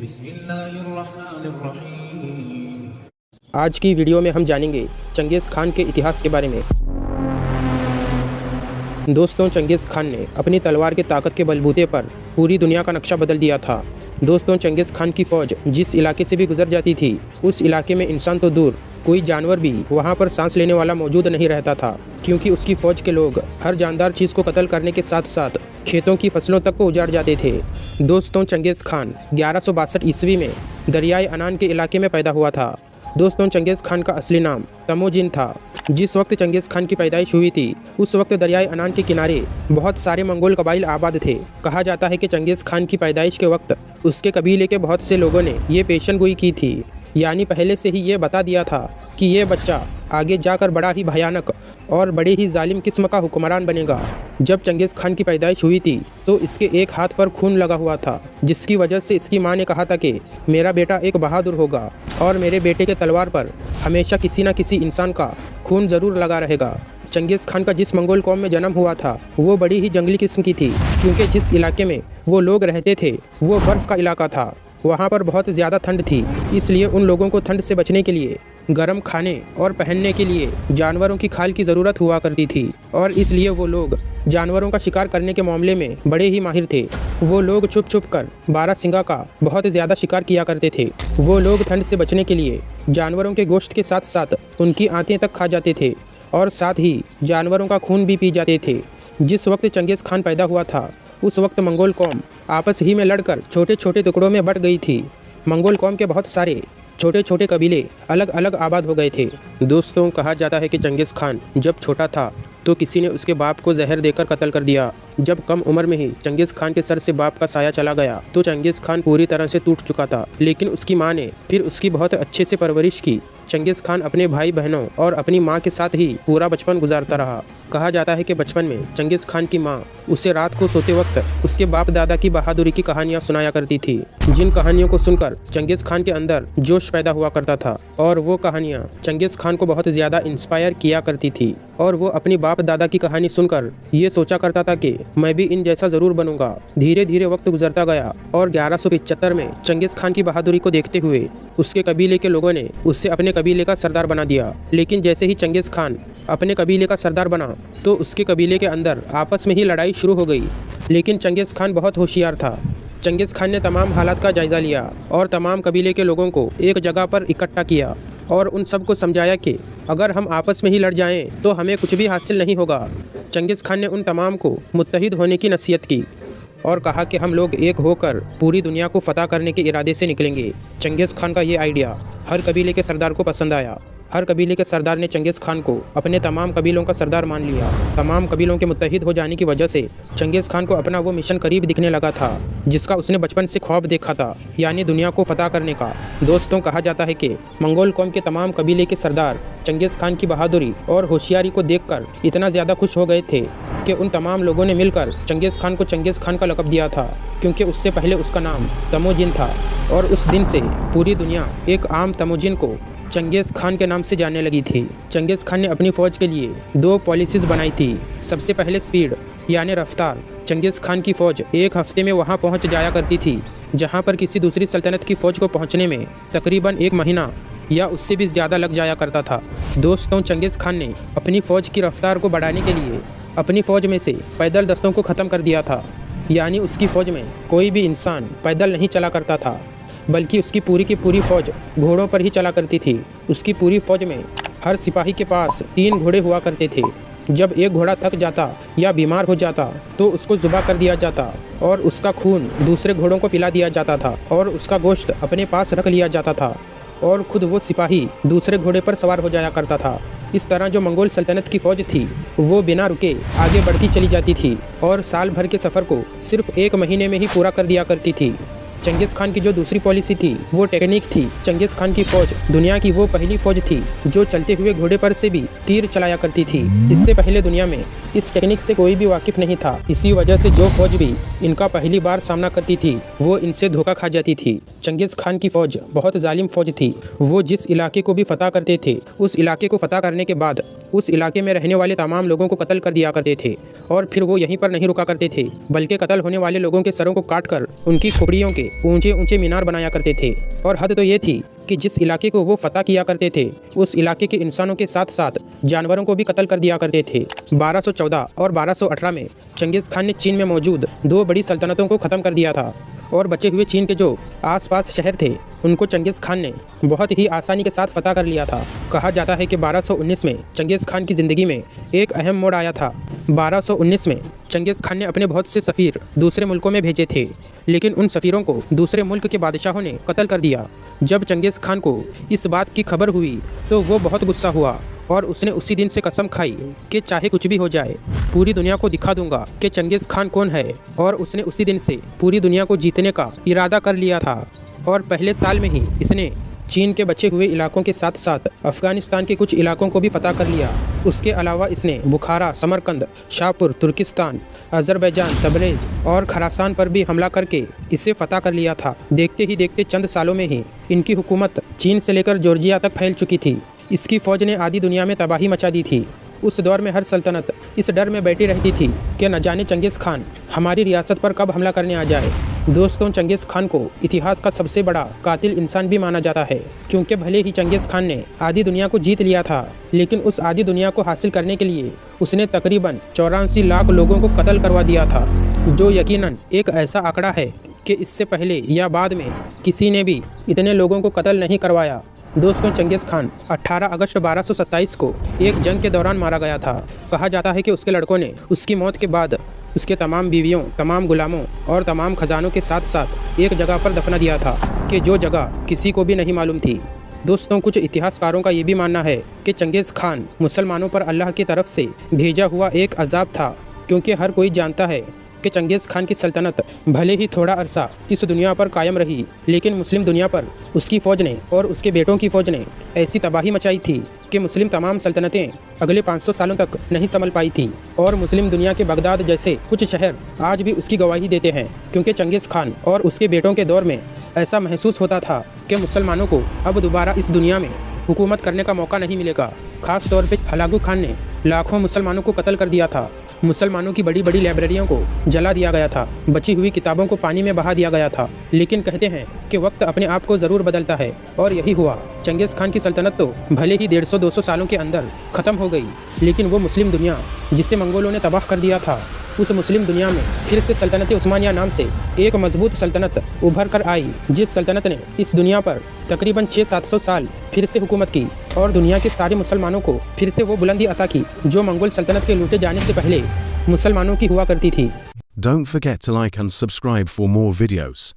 बिस्मिल्लाहिर्रहमानिर्रहीम। आज की वीडियो में हम जानेंगे चंगेज़ खान के इतिहास के बारे में। दोस्तों, चंगेज़ खान ने अपनी तलवार की ताकत के बलबूते पर पूरी दुनिया का नक्शा बदल दिया था। दोस्तों, चंगेज़ खान की फ़ौज जिस इलाके से भी गुजर जाती थी, उस इलाके में इंसान तो दूर, कोई जानवर भी वहाँ पर सांस लेने वाला मौजूद नहीं रहता था, क्योंकि उसकी फ़ौज के लोग हर जानदार चीज़ को कत्ल करने के साथ साथ खेतों की फसलों तक को उजाड़ जाते थे। दोस्तों, चंगेज़ खान 1162 ईस्वी में दरियाए अनान के इलाके में पैदा हुआ था। दोस्तों, चंगेज़ खान का असली नाम तमोजिन था। जिस वक्त चंगेज़ खान की पैदाइश हुई थी, उस वक्त दरियाए अनान के किनारे बहुत सारे मंगोल कबाइल आबाद थे। कहा जाता है कि चंगेज़ खान की पैदाइश के वक्त उसके कबीले के बहुत से लोगों ने ये पेशेनगोई की थी, यानी पहले से ही ये बता दिया था कि ये बच्चा आगे जाकर बड़ा ही भयानक और बड़े ही जालिम किस्म का हुक्मरान बनेगा। जब चंगेज़ खान की पैदाइश हुई थी तो इसके एक हाथ पर खून लगा हुआ था, जिसकी वजह से इसकी मां ने कहा था कि मेरा बेटा एक बहादुर होगा और मेरे बेटे के तलवार पर हमेशा किसी न किसी इंसान का खून ज़रूर लगा रहेगा। चंगेज़ खान का जिस मंगोल कौम में जन्म हुआ था वो बड़ी ही जंगली किस्म की थी, क्योंकि जिस इलाके में वो लोग रहते थे वो बर्फ़ का इलाका था। वहाँ पर बहुत ज़्यादा ठंड थी, इसलिए उन लोगों को ठंड से बचने के लिए गर्म खाने और पहनने के लिए जानवरों की खाल की ज़रूरत हुआ करती थी, और इसलिए वो लोग जानवरों का शिकार करने के मामले में बड़े ही माहिर थे। वो लोग छुप छुप कर बारहसिंगा का बहुत ज़्यादा शिकार किया करते थे। वो लोग ठंड से बचने के लिए जानवरों के गोश्त के साथ साथ उनकी आंतें तक खा जाते थे और साथ ही जानवरों का खून भी पी जाते थे। जिस वक्त चंगेज़ खान पैदा हुआ था, उस वक्त मंगोल कौम आपस ही में लड़कर छोटे छोटे टुकड़ों में बट गई थी। मंगोल कौम के बहुत सारे छोटे छोटे कबीले अलग अलग आबाद हो गए थे। दोस्तों, कहा जाता है कि चंगेज़ खान जब छोटा था तो किसी ने उसके बाप को जहर देकर कत्ल कर दिया। जब कम उम्र में ही चंगेज़ खान के सर से बाप का साया चला गया तो चंगेज़ खान पूरी तरह से टूट चुका था, लेकिन उसकी मां ने फिर उसकी बहुत अच्छे से परवरिश की। चंगेज़ खान अपने भाई बहनों और अपनी मां के साथ ही पूरा बचपन गुजारता रहा। कहा जाता है कि बचपन में चंगेज़ खान की मां उसे रात को सोते वक्त उसके बाप दादा की बहादुरी की कहानियां सुनाया करती थी, जिन कहानियों को सुनकर चंगेज़ खान के अंदर जोश पैदा हुआ करता था, और वो कहानियां चंगेज़ खान को बहुत ज़्यादा इंस्पायर किया करती थी। और वो अपनी बाप दादा की कहानी सुनकर ये सोचा करता था कि मैं भी इन जैसा ज़रूर बनूंगा। धीरे धीरे वक्त गुजरता गया और 1175 में चंगेज़ खान की बहादुरी को देखते हुए उसके कबीले के लोगों ने उससे अपने कबीले का सरदार बना दिया। लेकिन जैसे ही चंगेज़ खान अपने कबीले का सरदार बना तो उसके कबीले के अंदर आपस में ही लड़ाई शुरू हो गई। लेकिन चंगेज़ खान बहुत होशियार था। चंगेज़ खान ने तमाम हालात का जायज़ा लिया और तमाम कबीले के लोगों को एक जगह पर इकट्ठा किया और उन सबको समझाया कि अगर हम आपस में ही लड़ जाएं तो हमें कुछ भी हासिल नहीं होगा। चंगेज़ खान ने उन तमाम को मुत्तहिद होने की नसीहत की और कहा कि हम लोग एक होकर पूरी दुनिया को फतह करने के इरादे से निकलेंगे। चंगेज़ खान का ये आइडिया हर कबीले के सरदार को पसंद आया। हर कबीले के सरदार ने चंगेज़ खान को अपने तमाम कबीलों का सरदार मान लिया। तमाम कबीलों के मुत्तहिद हो जाने की वजह से चंगेज़ खान को अपना वो मिशन करीब दिखने लगा था जिसका उसने बचपन से ख्वाब देखा था, यानी दुनिया को फतह करने का। दोस्तों, कहा जाता है कि मंगोल कौम के तमाम कबीले के सरदार चंगेज़ खान की बहादुरी और होशियारी को देखकर इतना ज़्यादा खुश हो गए थे कि उन तमाम लोगों ने मिलकर चंगेज़ खान को चंगेज़ खान का लक़ब दिया था, क्योंकि उससे पहले उसका नाम तमोजिन था। और उस दिन से पूरी दुनिया एक आम तमोजिन को चंगेज़ खान के नाम से जानने लगी थी। चंगेज़ खान ने अपनी फ़ौज के लिए 2 पॉलिसीज़ बनाई थी। सबसे पहले स्पीड, यानी रफ्तार। चंगेज़ खान की फ़ौज एक हफ्ते में वहां पहुंच जाया करती थी, जहां पर किसी दूसरी सल्तनत की फ़ौज को पहुंचने में तकरीबन 1 महीना या उससे भी ज़्यादा लग जाया करता था। दोस्तों, चंगेज़ खान ने अपनी फ़ौज की रफ्तार को बढ़ाने के लिए अपनी फ़ौज में से पैदल दस्तों को ख़त्म कर दिया था, यानी उसकी फ़ौज में कोई भी इंसान पैदल नहीं चला करता था, बल्कि उसकी पूरी की पूरी फ़ौज घोड़ों पर ही चला करती थी। उसकी पूरी फ़ौज में हर सिपाही के पास 3 घोड़े हुआ करते थे। जब एक घोड़ा थक जाता या बीमार हो जाता तो उसको ज़ुबा कर दिया जाता और उसका खून दूसरे घोड़ों को पिला दिया जाता था और उसका गोश्त अपने पास रख लिया जाता था और ख़ुद वो सिपाही दूसरे घोड़े पर सवार हो जाया करता था। इस तरह जो मंगोल सल्तनत की फ़ौज थी वो बिना रुके आगे बढ़ती चली जाती थी और साल भर के सफ़र को सिर्फ 1 महीने में ही पूरा कर दिया करती थी। चंगेज़ खान की जो दूसरी पॉलिसी थी वो टेक्निक थी। चंगेज़ खान की फ़ौज दुनिया की वो पहली फ़ौज थी जो चलते हुए घोड़े पर से भी तीर चलाया करती थी। इससे पहले दुनिया में इस टेक्निक से कोई भी वाकिफ़ नहीं था। इसी वजह से जो फ़ौज भी इनका पहली बार सामना करती थी वो इनसे धोखा खा जाती थी। चंगेज़ खान की फ़ौज बहुत जालिम फ़ौज थी। वो जिस इलाके को भी फ़तह करते थे उस इलाके को फ़तह करने के बाद उस इलाके में रहने वाले तमाम लोगों को कत्ल कर दिया करते थे और फिर वो यहीं पर नहीं रुका करते थे, बल्कि कत्ल होने वाले लोगों के सरों को काट कर उनकी खोपड़ियों के ऊंचे ऊंचे मीनार बनाया करते थे। और हद तो ये थी कि जिस इलाके को वो फतह किया करते थे उस इलाके के इंसानों के साथ साथ जानवरों को भी कत्ल कर दिया करते थे। 1214 और 1218 में चंगेज़ खान ने चीन में मौजूद 2 बड़ी सल्तनतों को ख़त्म कर दिया था और बचे हुए चीन के जो आसपास शहर थे उनको चंगेज़ खान ने बहुत ही आसानी के साथ फतह कर लिया था। कहा जाता है कि 1219 में चंगेज़ खान की ज़िंदगी में एक अहम मोड़ आया था। 1219 में चंगेज़ खान ने अपने बहुत से सफ़ीर दूसरे मुल्कों में भेजे थे, लेकिन उन सफ़ीरों को दूसरे मुल्क के बादशाहों ने कत्ल कर दिया। जब चंगेज़ खान को इस बात की खबर हुई तो वो बहुत गुस्सा हुआ और उसने उसी दिन से कसम खाई कि चाहे कुछ भी हो जाए पूरी दुनिया को दिखा दूंगा कि चंगेज़ खान कौन है। और उसने उसी दिन से पूरी दुनिया को जीतने का इरादा कर लिया था और पहले साल में ही इसने चीन के बचे हुए इलाकों के साथ साथ अफ़गानिस्तान के कुछ इलाकों को भी फतह कर लिया। उसके अलावा इसने बुखारा, समरकंद, शाहपुर, तुर्किस्तान, अज़रबैजान, तबरेज़ और खरासान पर भी हमला करके इसे फतह कर लिया था। देखते ही देखते चंद सालों में ही इनकी हुकूमत चीन से लेकर जॉर्जिया तक फैल चुकी थी। इसकी फ़ौज ने आधी दुनिया में तबाही मचा दी थी। उस दौर में हर सल्तनत इस डर में बैठी रहती थी कि न जाने चंगेज़ खान हमारी रियासत पर कब हमला करने आ जाए। दोस्तों, चंगेज़ खान को इतिहास का सबसे बड़ा कातिल इंसान भी माना जाता है, क्योंकि भले ही चंगेज़ खान ने आधी दुनिया को जीत लिया था, लेकिन उस आधी दुनिया को हासिल करने के लिए उसने तकरीबन 84 लाख लोगों को कत्ल करवा दिया था, जो यकीनन एक ऐसा आंकड़ा है कि इससे पहले या बाद में किसी ने भी इतने लोगों को कत्ल नहीं करवाया। दोस्तों, चंगेज़ खान 18 अगस्त 1227 को एक जंग के दौरान मारा गया था। कहा जाता है कि उसके लड़कों ने उसकी मौत के बाद उसके तमाम बीवियों, तमाम गुलामों और तमाम खजानों के साथ साथ एक जगह पर दफना दिया था कि जो जगह किसी को भी नहीं मालूम थी। दोस्तों, कुछ इतिहासकारों का ये भी मानना है कि चंगेज़ खान मुसलमानों पर अल्लाह की तरफ से भेजा हुआ एक अजाब था, क्योंकि हर कोई जानता है कि चंगेज़ खान की सल्तनत भले ही थोड़ा अरसा इस दुनिया पर कायम रही, लेकिन मुस्लिम दुनिया पर उसकी फ़ौज ने और उसके बेटों की फ़ौज ने ऐसी तबाही मचाई थी कि मुस्लिम तमाम सल्तनतें अगले 500 सालों तक नहीं संभल पाई थी। और मुस्लिम दुनिया के बगदाद जैसे कुछ शहर आज भी उसकी गवाही देते हैं, क्योंकि चंगेज़ खान और उसके बेटों के दौर में ऐसा महसूस होता था कि मुसलमानों को अब दोबारा इस दुनिया में हुकूमत करने का मौका नहीं मिलेगा। ख़ास तौर पर हलाकू खान ने लाखों मुसलमानों को कत्ल कर दिया था। मुसलमानों की बड़ी बड़ी लाइब्रेरियों को जला दिया गया था, बची हुई किताबों को पानी में बहा दिया गया था। लेकिन कहते हैं कि वक्त अपने आप को ज़रूर बदलता है, और यही हुआ। चंगेज़ खान की सल्तनत तो भले ही 150-200 सालों के अंदर ख़त्म हो गई, लेकिन वो मुस्लिम दुनिया जिसे मंगोलों ने तबाह कर दिया था, उस मुस्लिम दुनिया में फिर से सल्तनत उस्मानिया नाम से एक मजबूत सल्तनत उभर कर आई, जिस सल्तनत ने इस दुनिया पर तकरीबन 600-700 साल फिर से हुकूमत की और दुनिया के सारे मुसलमानों को फिर से वो बुलंदी अता की जो मंगोल सल्तनत के लूटे जाने से पहले मुसलमानों की हुआ करती थी। Don't forget to like and subscribe for more videos.